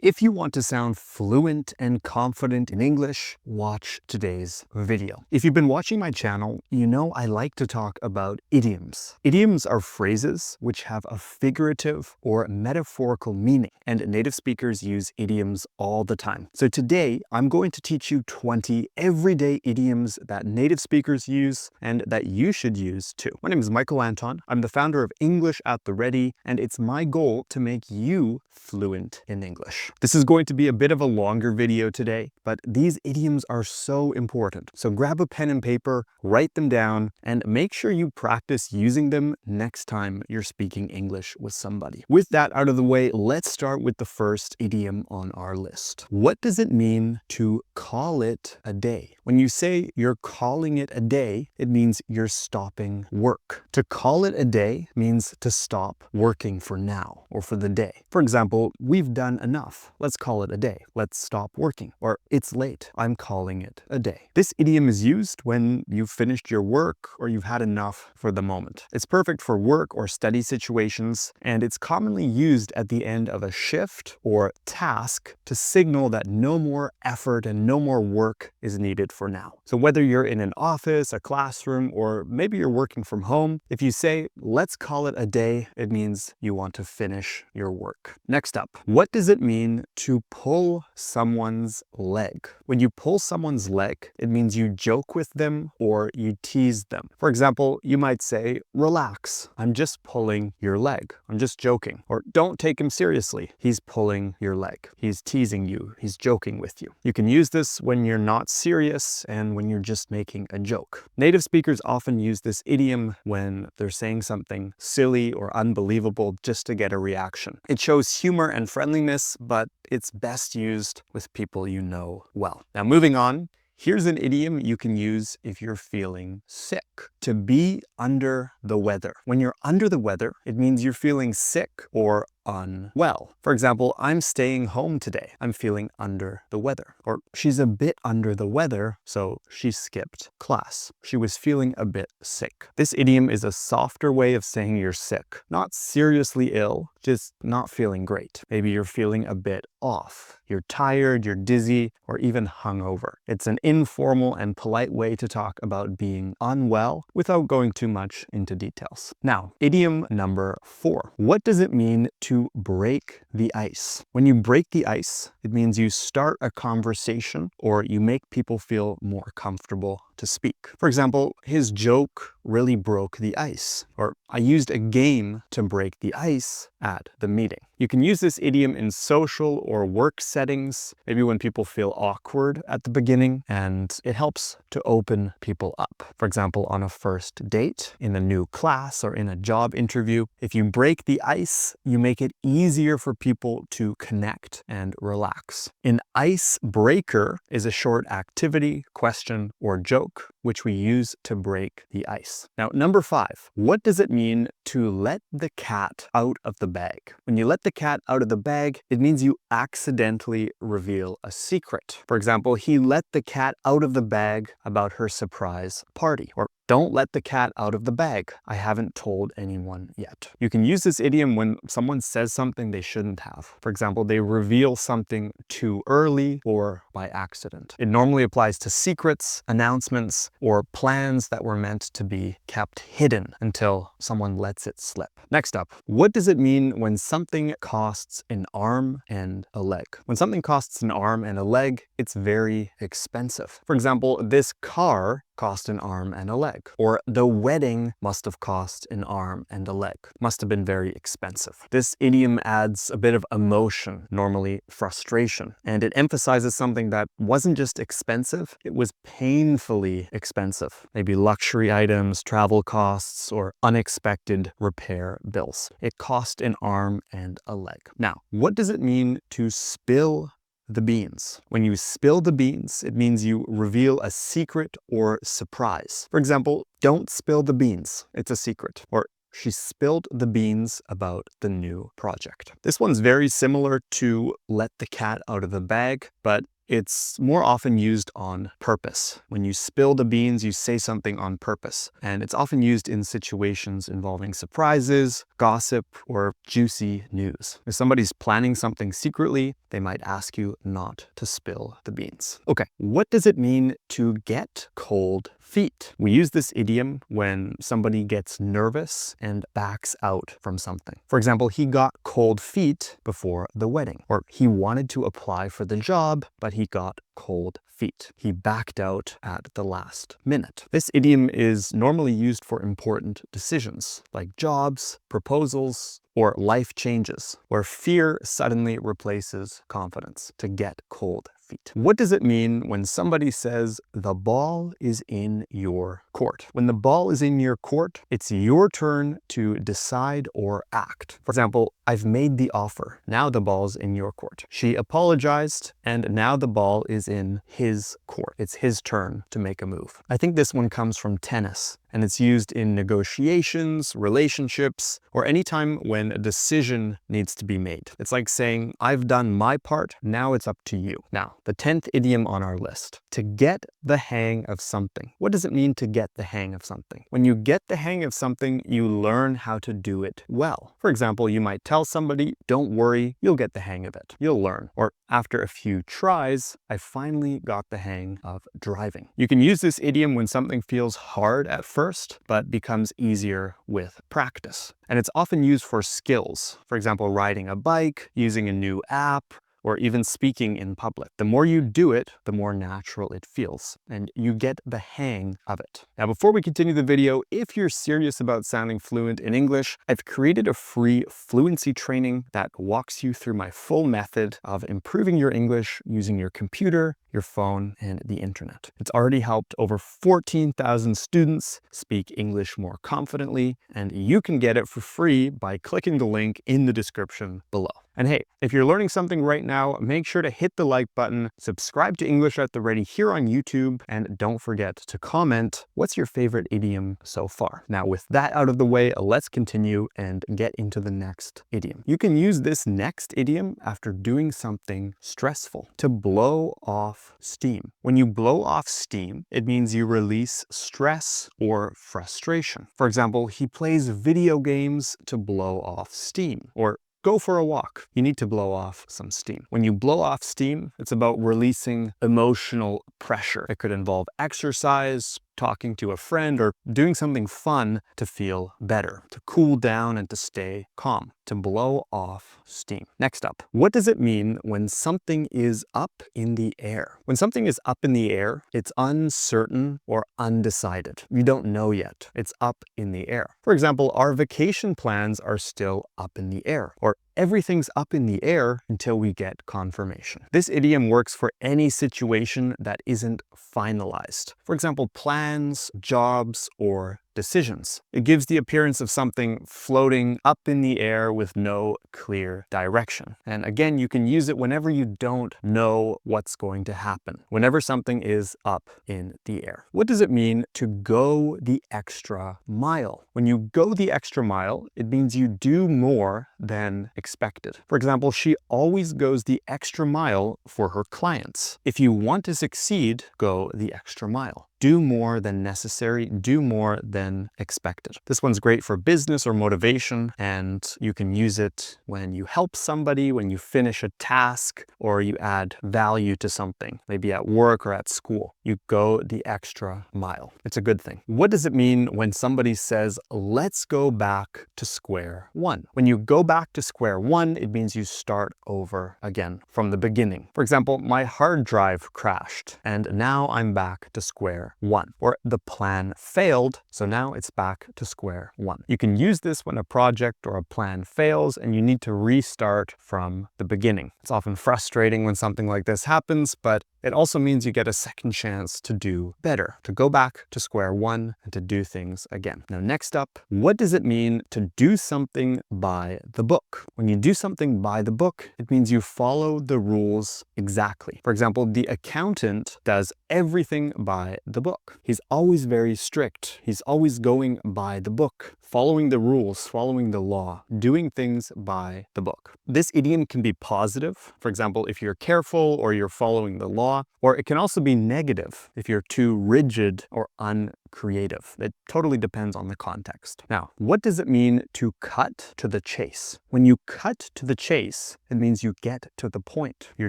If you want to sound fluent and confident in English, watch today's video. If you've been watching my channel, you know I like to talk about idioms. Idioms are phrases which have a figurative or metaphorical meaning, and native speakers use idioms all the time. So today, I'm going to teach you 20 everyday idioms that native speakers use and that you should use too. My name is Michael Anton. I'm the founder of English at the Ready, and it's my goal to make you fluent in English. This is going to be a bit of a longer video today, but these idioms are so important. So grab a pen and paper, write them down, and make sure you practice using them next time you're speaking English with somebody. With that out of the way, let's start with the first idiom on our list. What does it mean to call it a day? When you say you're calling it a day, it means you're stopping work. To call it a day means to stop working for now or for the day. For example, we've done enough. Let's call it a day. Let's stop working. Or it's late. I'm calling it a day. This idiom is used when you've finished your work or you've had enough for the moment. It's perfect for work or study situations, and it's commonly used at the end of a shift or task to signal that no more effort and no more work is needed for now. So whether you're in an office, a classroom, or maybe you're working from home, if you say, let's call it a day, it means you want to finish your work. Next up, what does it mean to pull someone's leg? When you pull someone's leg, it means you joke with them or you tease them. For example, you might say, relax, I'm just pulling your leg. I'm just joking. Or don't take him seriously. He's pulling your leg. He's teasing you. He's joking with you. You can use this when you're not serious and when you're just making a joke. Native speakers often use this idiom when they're saying something silly or unbelievable just to get a reaction. It shows humor and friendliness, but it's best used with people you know well. Now, moving on, here's an idiom you can use if you're feeling sick. To be under the weather. When you're under the weather, it means you're feeling sick or unwell. For example, I'm staying home today. I'm feeling under the weather. Or she's a bit under the weather, so she skipped class. She was feeling a bit sick. This idiom is a softer way of saying you're sick. Not seriously ill, just not feeling great. Maybe you're feeling a bit off. You're tired, you're dizzy, or even hungover. It's an informal and polite way to talk about being unwell without going too much into details. Now, idiom number 4. What does it mean to break the ice? When you break the ice, it means you start a conversation or you make people feel more comfortable to speak. For example, his joke really broke the ice. Or I used a game to break the ice at the meeting. You can use this idiom in social or work settings, maybe when people feel awkward at the beginning, and it helps to open people up. For example, on a first date, in a new class, or in a job interview, if you break the ice, you make it easier for people to connect and relax. An icebreaker is a short activity, question, or joke, which we use to break the ice. Now, number 5, what does it mean to let the cat out of the bag? When you let the cat out of the bag, it means you accidentally reveal a secret. For example, he let the cat out of the bag about her surprise party. Or don't let the cat out of the bag. I haven't told anyone yet. You can use this idiom when someone says something they shouldn't have. For example, they reveal something too early or by accident. It normally applies to secrets, announcements, or plans that were meant to be kept hidden until someone lets it slip. Next up, what does it mean when something costs an arm and a leg? When something costs an arm and a leg, it's very expensive. For example, this car cost an arm and a leg. Or the wedding must have cost an arm and a leg. Must have been very expensive. This idiom adds a bit of emotion, normally frustration, and it emphasizes something that wasn't just expensive, it was painfully expensive. Maybe luxury items, travel costs, or unexpected repair bills. It cost an arm and a leg. Now, what does it mean to spill the beans? When you spill the beans, it means you reveal a secret or surprise. For example, don't spill the beans, it's a secret. Or she spilled the beans about the new project. This one's very similar to let the cat out of the bag, but It's more often used on purpose. When you spill the beans, you say something on purpose. And it's often used in situations involving surprises, gossip, or juicy news. If somebody's planning something secretly, they might ask you not to spill the beans. Okay, what does it mean to get cold feet? We use this idiom when somebody gets nervous and backs out from something. For example, he got cold feet before the wedding, or he wanted to apply for the job, but he got cold feet. He backed out at the last minute. This idiom is normally used for important decisions like jobs, proposals, or life changes, where fear suddenly replaces confidence. To get cold feet. What does it mean when somebody says the ball is in your court? When the ball is in your court, it's your turn to decide or act. For example, I've made the offer. Now the ball's in your court. She apologized, and now the ball is in his court. It's his turn to make a move. I think this one comes from tennis, and it's used in negotiations, relationships, or anytime when a decision needs to be made. It's like saying, I've done my part, now it's up to you. Now, the 10th idiom on our list, to get the hang of something. What does it mean to get the hang of something? When you get the hang of something, you learn how to do it well. For example, you might tell somebody, don't worry, you'll get the hang of it. You'll learn. Or after a few tries, I finally got the hang of driving. You can use this idiom when something feels hard at first, but becomes easier with practice. And it's often used for skills. For example, riding a bike, using a new app, or even speaking in public. The more you do it, the more natural it feels, and you get the hang of it. Now, before we continue the video, if you're serious about sounding fluent in English, I've created a free fluency training that walks you through my full method of improving your English using your computer, your phone, and the internet. It's already helped over 14,000 students speak English more confidently, and you can get it for free by clicking the link in the description below. And hey, if you're learning something right now, make sure to hit the like button, subscribe to English at the Ready here on YouTube, and don't forget to comment what's your favorite idiom so far. Now, with that out of the way, let's continue and get into the next idiom. You can use this next idiom after doing something stressful, to blow off steam. When you blow off steam, it means you release stress or frustration. For example, he plays video games to blow off steam, or go for a walk. You need to blow off some steam. When you blow off steam, it's about releasing emotional pressure. It could involve exercise, talking to a friend, or doing something fun to feel better, to cool down and to stay calm, to blow off steam. Next up, what does it mean when something is up in the air? When something is up in the air, it's uncertain or undecided. You don't know yet. It's up in the air. For example, our vacation plans are still up in the air, or everything's up in the air until we get confirmation. This idiom works for any situation that isn't finalized. For example, plans, jobs, or decisions. It gives the appearance of something floating up in the air with no clear direction. And again, you can use it whenever you don't know what's going to happen, whenever something is up in the air. What does it mean to go the extra mile? When you go the extra mile, it means you do more than expected. For example, she always goes the extra mile for her clients. If you want to succeed, go the extra mile. Do more than necessary, do more than expected. This one's great for business or motivation, and you can use it when you help somebody, when you finish a task, or you add value to something, maybe at work or at school. You go the extra mile. It's a good thing. What does it mean when somebody says, let's go back to square one? When you go back to square one, it means you start over again from the beginning. For example, my hard drive crashed, and now I'm back to square one. Or the plan failed, so now it's back to square one. You can use this when a project or a plan fails and you need to restart from the beginning. It's often frustrating when something like this happens, but It also means you get a second chance to do better, to go back to square one and to do things again. Now, next up, what does it mean to do something by the book? When you do something by the book, it means you follow the rules exactly. For example, the accountant does everything by the book. He's always very strict. He's always going by the book, following the rules, following the law, doing things by the book. This idiom can be positive. For example, if you're careful or you're following the law, or it can also be negative if you're too rigid or uncreative. It totally depends on the context. Now, what does it mean to cut to the chase? When you cut to the chase, it means you get to the point. You're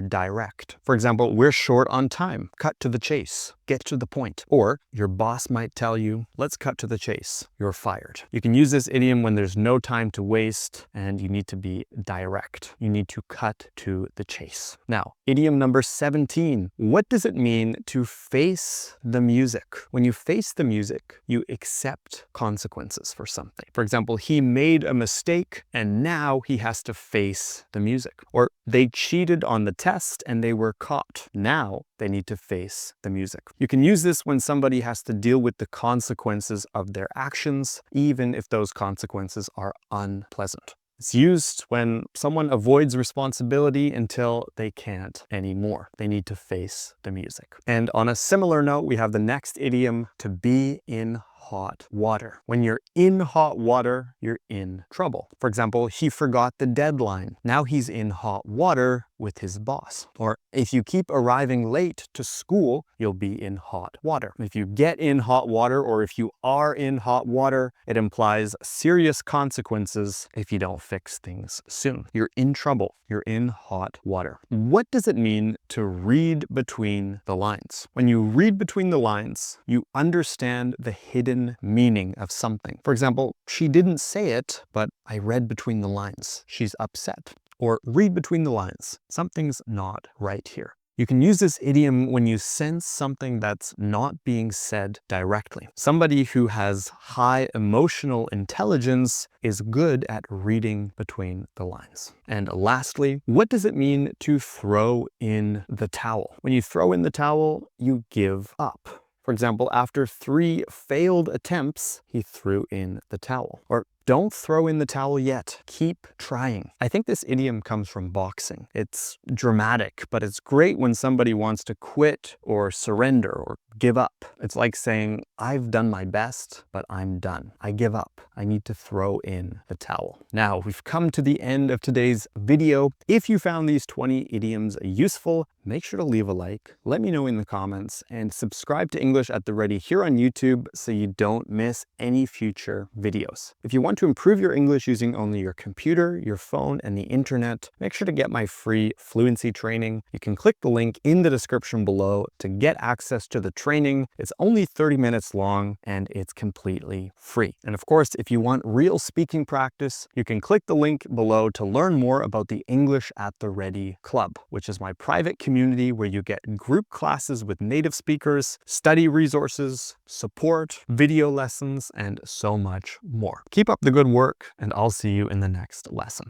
direct. For example, we're short on time. Cut to the chase. Get to the point. Or your boss might tell you, let's cut to the chase. You're fired. You can use this idiom when there's no time to waste and you need to be direct. You need to cut to the chase. Now, idiom number 17. What does it mean to face the music? When you face the music, you accept consequences for something. For example, he made a mistake and now he has to face the music. Or they cheated on the test and they were caught. Now they need to face the music. You can use this when somebody has to deal with the consequences of their actions, even if those consequences are unpleasant. It's used when someone avoids responsibility until they can't anymore. They need to face the music. And on a similar note, we have the next idiom, to be in hot water. When you're in hot water, you're in trouble. For example, he forgot the deadline. Now he's in hot water with his boss. Or if you keep arriving late to school, you'll be in hot water. If you get in hot water or if you are in hot water, it implies serious consequences if you don't fix things soon. You're in trouble. You're in hot water. What does it mean to read between the lines? When you read between the lines, you understand the hidden meaning of something. For example, she didn't say it, but I read between the lines. She's upset. Or read between the lines. Something's not right here. You can use this idiom when you sense something that's not being said directly. Somebody who has high emotional intelligence is good at reading between the lines. And lastly, what does it mean to throw in the towel? When you throw in the towel, you give up. For example, after 3 failed attempts, he threw in the towel. Or don't throw in the towel yet. Keep trying. I think this idiom comes from boxing. It's dramatic, but it's great when somebody wants to quit or surrender or give up. It's like saying, I've done my best, but I'm done. I give up. I need to throw in the towel. Now, we've come to the end of today's video. If you found these 20 idioms useful, make sure to leave a like, let me know in the comments, and subscribe to English at the Ready here on YouTube so you don't miss any future videos. If you want to improve your English using only your computer, your phone, and the internet, make sure to get my free fluency training. You can click the link in the description below to get access to the training. It's only 30 minutes long and it's completely free. And of course, if you want real speaking practice, you can click the link below to learn more about the English at the Ready Club, which is my private community where you get group classes with native speakers, study resources, support, video lessons, and so much more. Keep up the good work, and I'll see you in the next lesson.